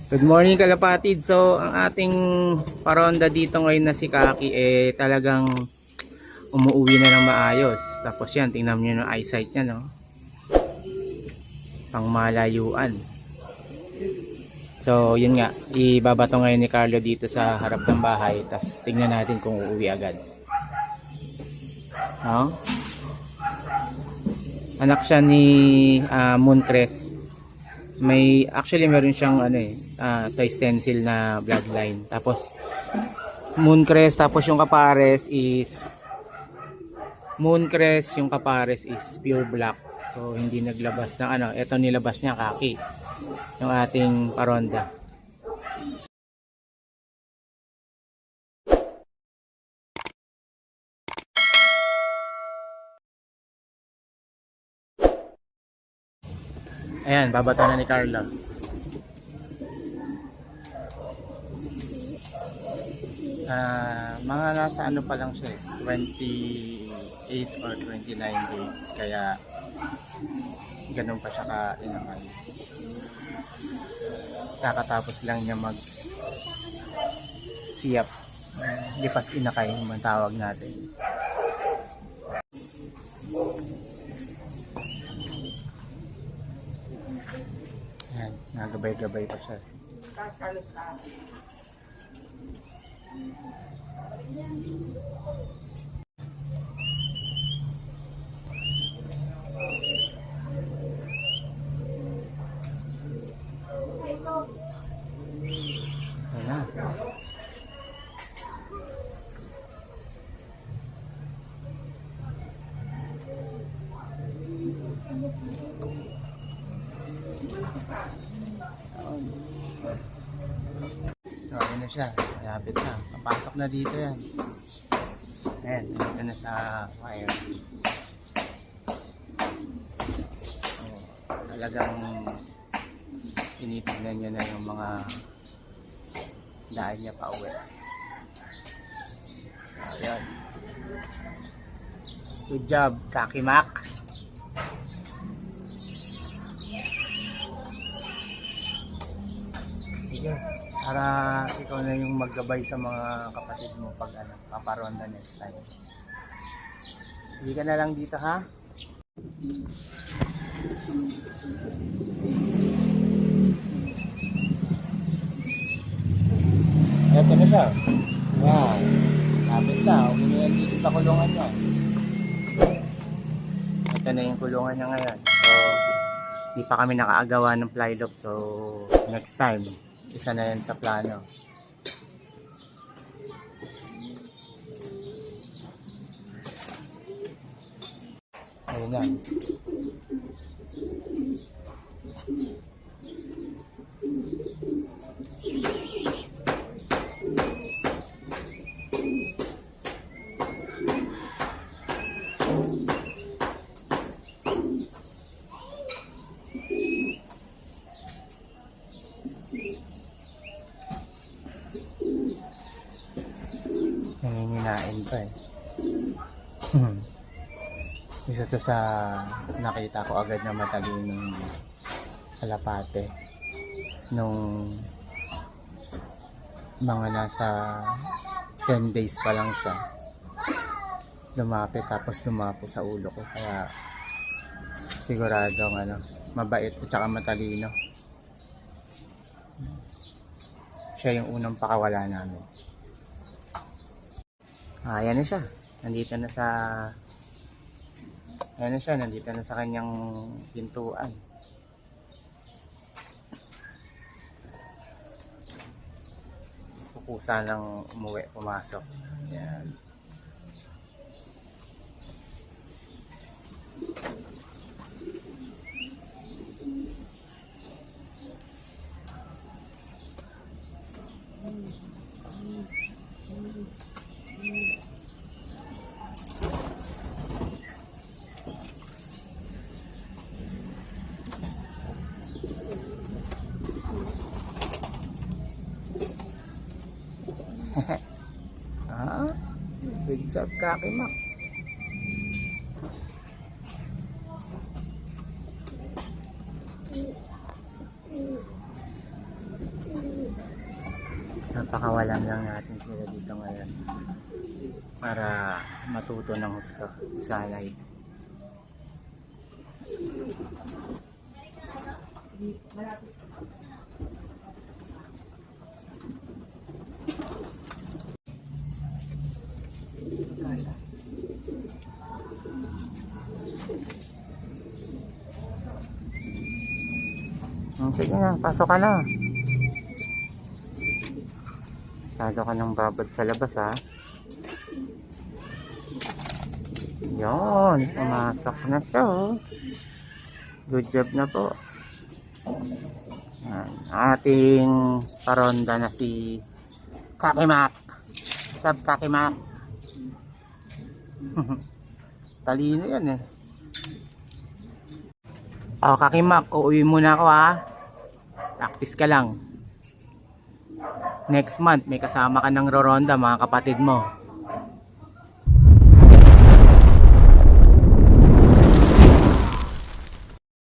Good morning kalapatid. So ang ating paronda dito ngayon na si Kaki talagang umuwi na ng maayos. Tapos yan, tingnan niyo yung eyesight niya, no? Pang malayuan. So yun nga, ibabato ngayon ni Carlo dito sa harap ng bahay. Tapos tingnan natin kung uuwi agad. No? Anak siya ni Mooncrest. Actually meron siyang toy stencil na bloodline. Tapos Mooncrest, tapos yung kapares is Mooncrest, yung kapares is pure black. So hindi naglabas ng ito nilabas niya Kaki. Yung ating paronda. Ayan, babato na ni Carlo. Mga nasa pa lang siya 28 or 29 days, kaya ganun pa siya ka-inaman. Kakatapos lang niya mag siyap, lipas inakay yung tawag natin. Ayan, nagabay-gabay pa siya. Ayan na. So, ayun na siya. Malapit na. Papasok na dito yan. Ayan, nandito na sa wire. So, talagang tinitignan niya na yung mga daan niya pa uwi. So, ayan. Good job, Kaki Mac. Sige, para ikaw na yung maggabay sa mga kapatid mo pag paparonda next time. Hindi ka na lang dito, ha? Eto na siya. Yan. Lapit na. Huwag na yan dito sa kulungan niya. Ito na yung kulungan niya ngayon. So, di pa kami nakaagawa ng fly loop. So, next time, isa na yan sa plano. Ayun na. Nanginginain pa eh. Isa to sa nakita ko agad na matalinong kalapate nung mga nasa 10 days pa lang siya. Lumapit tapos lumapo sa ulo ko, kaya siguradong mabait at saka matalino. Siya yung unang pakawala namin. Ayan na siya. Nandito na sa kanyang pintuan. Kukusa ng umuwi, pumasok. Ayan. Good job, Kaki Mac. Napakawalan lang natin sila dito ngayon para matuto ng husto sanay. Sige na, pasok ka na. Masyado ka ng babad sa labas ha. Yun, pumasok na siya oh. Good job na po. Yan, ating paronda na si Kakimak. What's up Kakimak? Talino yan eh. Oh Kakimak, uuwi muna ako ha. Practice ka lang. Next month may kasama ka ng roronda mga kapatid mo.